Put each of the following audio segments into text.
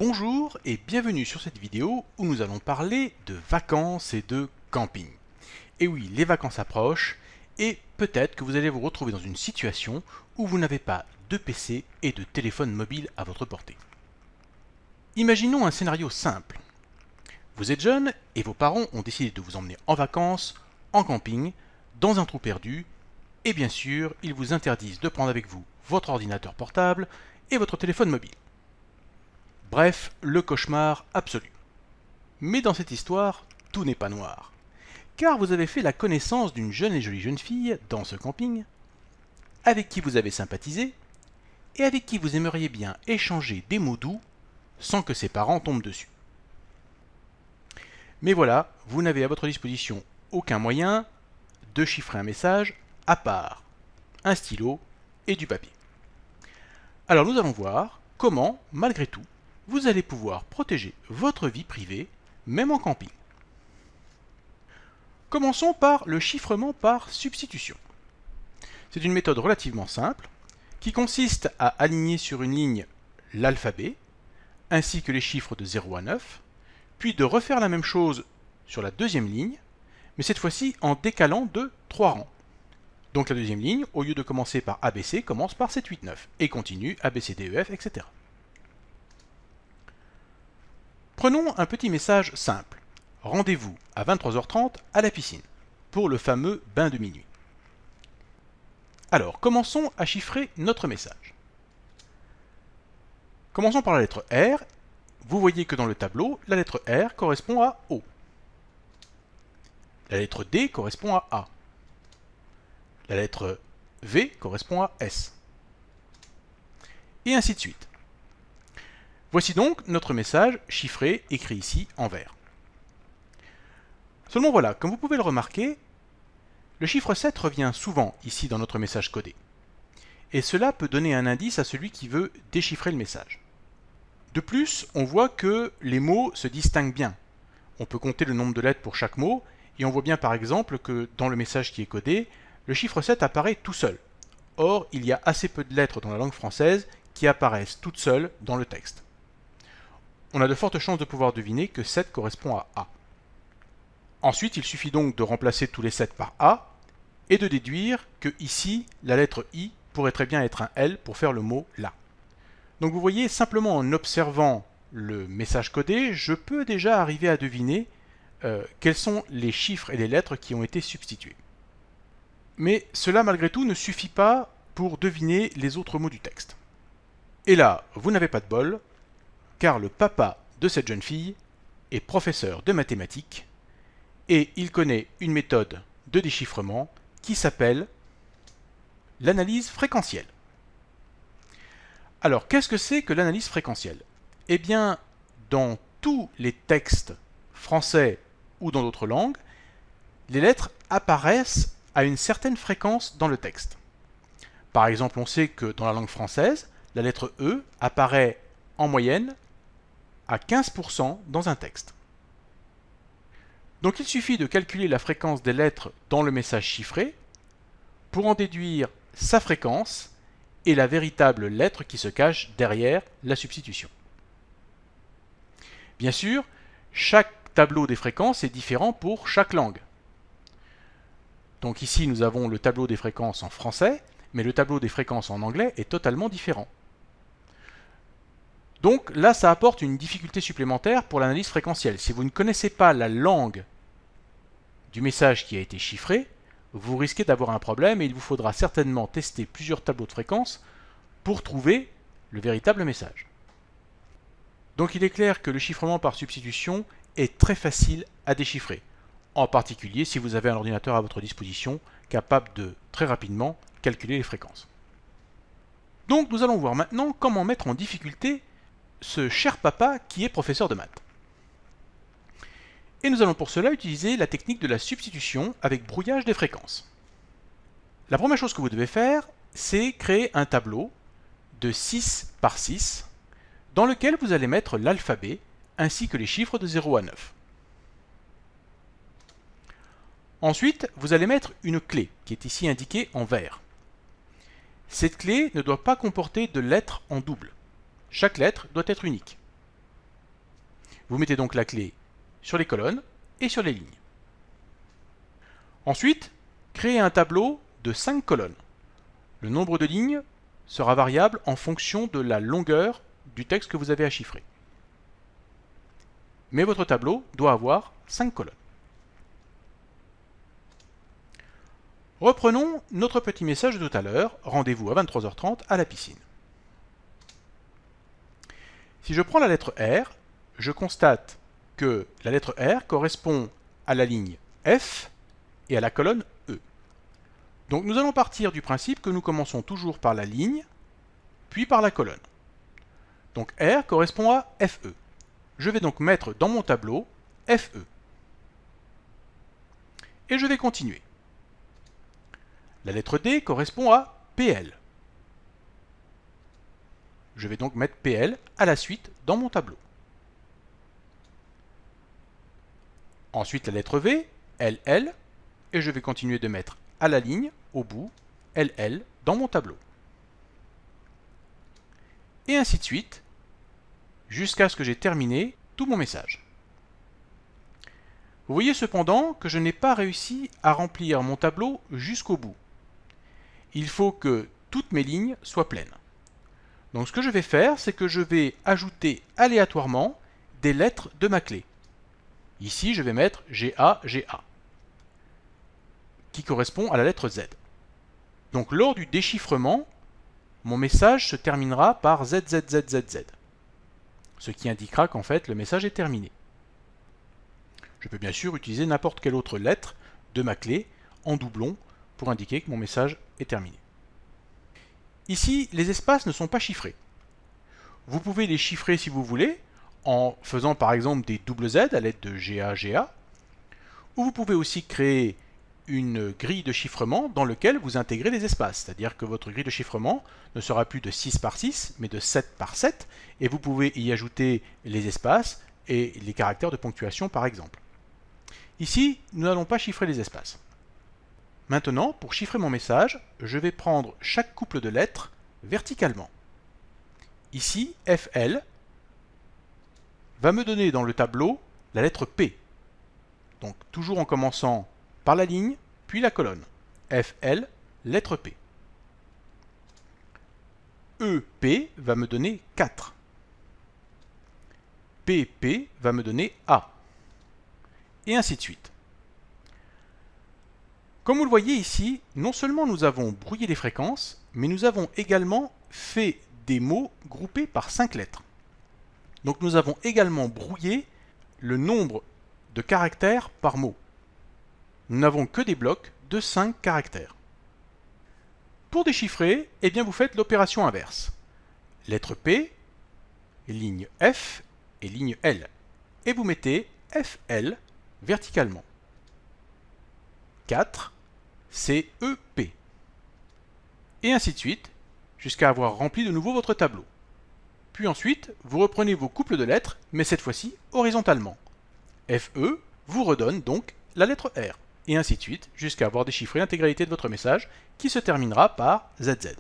Bonjour et bienvenue sur cette vidéo où nous allons parler de vacances et de camping. Et oui, les vacances approchent et peut-être que vous allez vous retrouver dans une situation où vous n'avez pas de PC et de téléphone mobile à votre portée. Imaginons un scénario simple. Vous êtes jeune et vos parents ont décidé de vous emmener en vacances, en camping, dans un trou perdu, et bien sûr, ils vous interdisent de prendre avec vous votre ordinateur portable et votre téléphone mobile. Bref, le cauchemar absolu. Mais dans cette histoire, tout n'est pas noir. Car vous avez fait la connaissance d'une jeune et jolie jeune fille dans ce camping, avec qui vous avez sympathisé, et avec qui vous aimeriez bien échanger des mots doux sans que ses parents tombent dessus. Mais voilà, vous n'avez à votre disposition aucun moyen de chiffrer un message à part un stylo et du papier. Alors nous allons voir comment, malgré tout, vous allez pouvoir protéger votre vie privée, même en camping. Commençons par le chiffrement par substitution. C'est une méthode relativement simple qui consiste à aligner sur une ligne l'alphabet ainsi que les chiffres de 0 à 9, puis de refaire la même chose sur la deuxième ligne, mais cette fois-ci en décalant de 3 rangs. Donc la deuxième ligne, au lieu de commencer par ABC, commence par 7, 8, 9 et continue ABCDEF, etc. Prenons un petit message simple. Rendez-vous à 23h30 à la piscine pour le fameux bain de minuit. Alors, commençons à chiffrer notre message. Commençons par la lettre R. Vous voyez que dans le tableau, la lettre R correspond à O. La lettre D correspond à A. La lettre V correspond à S. Et ainsi de suite. Voici donc notre message chiffré écrit ici en vert. Seulement voilà, comme vous pouvez le remarquer, le chiffre 7 revient souvent ici dans notre message codé. Et cela peut donner un indice à celui qui veut déchiffrer le message. De plus, on voit que les mots se distinguent bien. On peut compter le nombre de lettres pour chaque mot, et on voit bien par exemple que dans le message qui est codé, le chiffre 7 apparaît tout seul. Or, il y a assez peu de lettres dans la langue française qui apparaissent toutes seules dans le texte. On a de fortes chances de pouvoir deviner que 7 correspond à A. Ensuite, il suffit donc de remplacer tous les 7 par A, et de déduire que ici, la lettre I pourrait très bien être un L pour faire le mot là. Donc vous voyez, simplement en observant le message codé, je peux déjà arriver à deviner quels sont les chiffres et les lettres qui ont été substitués. Mais cela, malgré tout, ne suffit pas pour deviner les autres mots du texte. Et là, vous n'avez pas de bol, car le papa de cette jeune fille est professeur de mathématiques, et il connaît une méthode de déchiffrement qui s'appelle l'analyse fréquentielle. Alors, qu'est-ce que c'est que l'analyse fréquentielle? Eh bien, dans tous les textes français ou dans d'autres langues, les lettres apparaissent à une certaine fréquence dans le texte. Par exemple, on sait que dans la langue française, la lettre E apparaît en moyenne à 15% dans un texte. Donc il suffit de calculer la fréquence des lettres dans le message chiffré pour en déduire sa fréquence et la véritable lettre qui se cache derrière la substitution. Bien sûr, chaque tableau des fréquences est différent pour chaque langue. Donc ici, nous avons le tableau des fréquences en français, mais le tableau des fréquences en anglais est totalement différent. Donc là, ça apporte une difficulté supplémentaire pour l'analyse fréquentielle. Si vous ne connaissez pas la langue du message qui a été chiffré, vous risquez d'avoir un problème et il vous faudra certainement tester plusieurs tableaux de fréquences pour trouver le véritable message. Donc il est clair que le chiffrement par substitution est très facile à déchiffrer, en particulier si vous avez un ordinateur à votre disposition capable de très rapidement calculer les fréquences. Donc nous allons voir maintenant comment mettre en difficulté ce cher papa qui est professeur de maths. Et nous allons pour cela utiliser la technique de la substitution avec brouillage des fréquences. La première chose que vous devez faire, c'est créer un tableau de 6 par 6 dans lequel vous allez mettre l'alphabet ainsi que les chiffres de 0 à 9. Ensuite, vous allez mettre une clé qui est ici indiquée en vert. Cette clé ne doit pas comporter de lettres en double. Chaque lettre doit être unique. Vous mettez donc la clé sur les colonnes et sur les lignes. Ensuite, créez un tableau de 5 colonnes. Le nombre de lignes sera variable en fonction de la longueur du texte que vous avez à chiffrer. Mais votre tableau doit avoir 5 colonnes. Reprenons notre petit message de tout à l'heure, rendez-vous à 23h30 à la piscine. Si je prends la lettre R, je constate que la lettre R correspond à la ligne F et à la colonne E. Donc nous allons partir du principe que nous commençons toujours par la ligne, puis par la colonne. Donc R correspond à FE. Je vais donc mettre dans mon tableau FE. Et je vais continuer. La lettre D correspond à PL. Je vais donc mettre PL à la suite dans mon tableau. Ensuite la lettre V, LL, et je vais continuer de mettre à la ligne, au bout, LL dans mon tableau. Et ainsi de suite, jusqu'à ce que j'ai terminé tout mon message. Vous voyez cependant que je n'ai pas réussi à remplir mon tableau jusqu'au bout. Il faut que toutes mes lignes soient pleines. Donc ce que je vais faire, c'est que je vais ajouter aléatoirement des lettres de ma clé. Ici, je vais mettre GA, GA, qui correspond à la lettre Z. Donc lors du déchiffrement, mon message se terminera par ZZZZZ, ce qui indiquera qu'en fait le message est terminé. Je peux bien sûr utiliser n'importe quelle autre lettre de ma clé en doublon pour indiquer que mon message est terminé. Ici, les espaces ne sont pas chiffrés. Vous pouvez les chiffrer si vous voulez, en faisant par exemple des double Z à l'aide de GA, GA, ou vous pouvez aussi créer une grille de chiffrement dans laquelle vous intégrez les espaces, c'est-à-dire que votre grille de chiffrement ne sera plus de 6 par 6, mais de 7 par 7, et vous pouvez y ajouter les espaces et les caractères de ponctuation par exemple. Ici, nous n'allons pas chiffrer les espaces. Maintenant, pour chiffrer mon message, je vais prendre chaque couple de lettres verticalement. Ici, FL va me donner dans le tableau la lettre P. Donc toujours en commençant par la ligne, puis la colonne. FL, lettre P. EP va me donner 4. PP va me donner A. Et ainsi de suite. Comme vous le voyez ici, non seulement nous avons brouillé les fréquences, mais nous avons également fait des mots groupés par 5 lettres. Donc nous avons également brouillé le nombre de caractères par mot. Nous n'avons que des blocs de 5 caractères. Pour déchiffrer, eh bien vous faites l'opération inverse. Lettre P, ligne F et ligne L. Et vous mettez FL verticalement. 4, CEP. Et ainsi de suite, jusqu'à avoir rempli de nouveau votre tableau. Puis ensuite, vous reprenez vos couples de lettres, mais cette fois-ci horizontalement. FE vous redonne donc la lettre R. Et ainsi de suite, jusqu'à avoir déchiffré l'intégralité de votre message, qui se terminera par ZZ.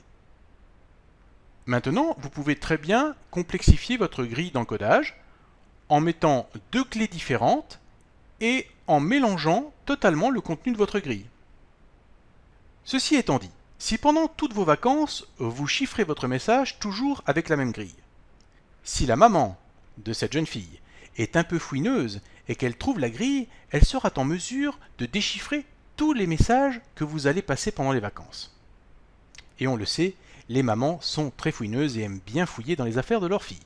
Maintenant, vous pouvez très bien complexifier votre grille d'encodage en mettant 2 clés différentes et en mélangeant totalement le contenu de votre grille. Ceci étant dit, si pendant toutes vos vacances, vous chiffrez votre message toujours avec la même grille, si la maman de cette jeune fille est un peu fouineuse et qu'elle trouve la grille, elle sera en mesure de déchiffrer tous les messages que vous allez passer pendant les vacances. Et on le sait, les mamans sont très fouineuses et aiment bien fouiller dans les affaires de leurs filles.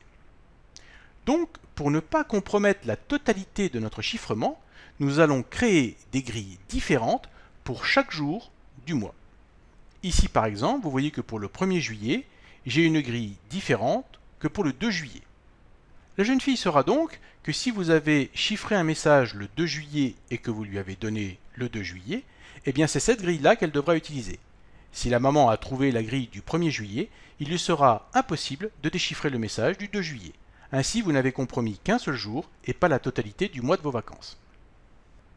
Donc, pour ne pas compromettre la totalité de notre chiffrement, nous allons créer des grilles différentes pour chaque jour du mois. Ici par exemple, vous voyez que pour le 1er juillet, j'ai une grille différente que pour le 2 juillet. La jeune fille saura donc que si vous avez chiffré un message le 2 juillet et que vous lui avez donné le 2 juillet, eh bien c'est cette grille-là qu'elle devra utiliser. Si la maman a trouvé la grille du 1er juillet, il lui sera impossible de déchiffrer le message du 2 juillet. Ainsi, vous n'avez compromis qu'un seul jour et pas la totalité du mois de vos vacances.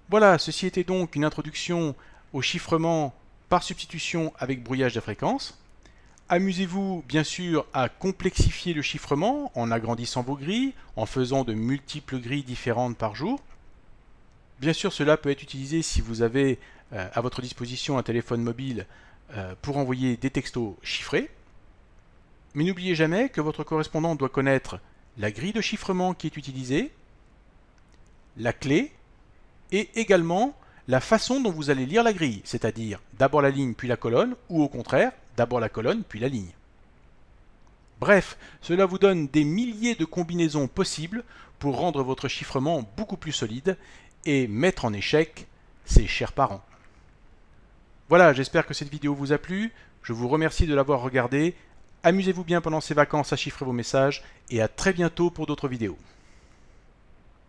Voilà, ceci était donc une introduction au chiffrement par substitution avec brouillage de fréquences. Amusez-vous bien sûr à complexifier le chiffrement en agrandissant vos grilles, en faisant de multiples grilles différentes par jour. Bien sûr, cela peut être utilisé si vous avez à votre disposition un téléphone mobile pour envoyer des textos chiffrés. Mais n'oubliez jamais que votre correspondant doit connaître la grille de chiffrement qui est utilisée, la clé et également la façon dont vous allez lire la grille, c'est-à-dire d'abord la ligne puis la colonne, ou au contraire, d'abord la colonne puis la ligne. Bref, cela vous donne des milliers de combinaisons possibles pour rendre votre chiffrement beaucoup plus solide et mettre en échec ses chers parents. Voilà, j'espère que cette vidéo vous a plu, je vous remercie de l'avoir regardée, amusez-vous bien pendant ces vacances à chiffrer vos messages et à très bientôt pour d'autres vidéos.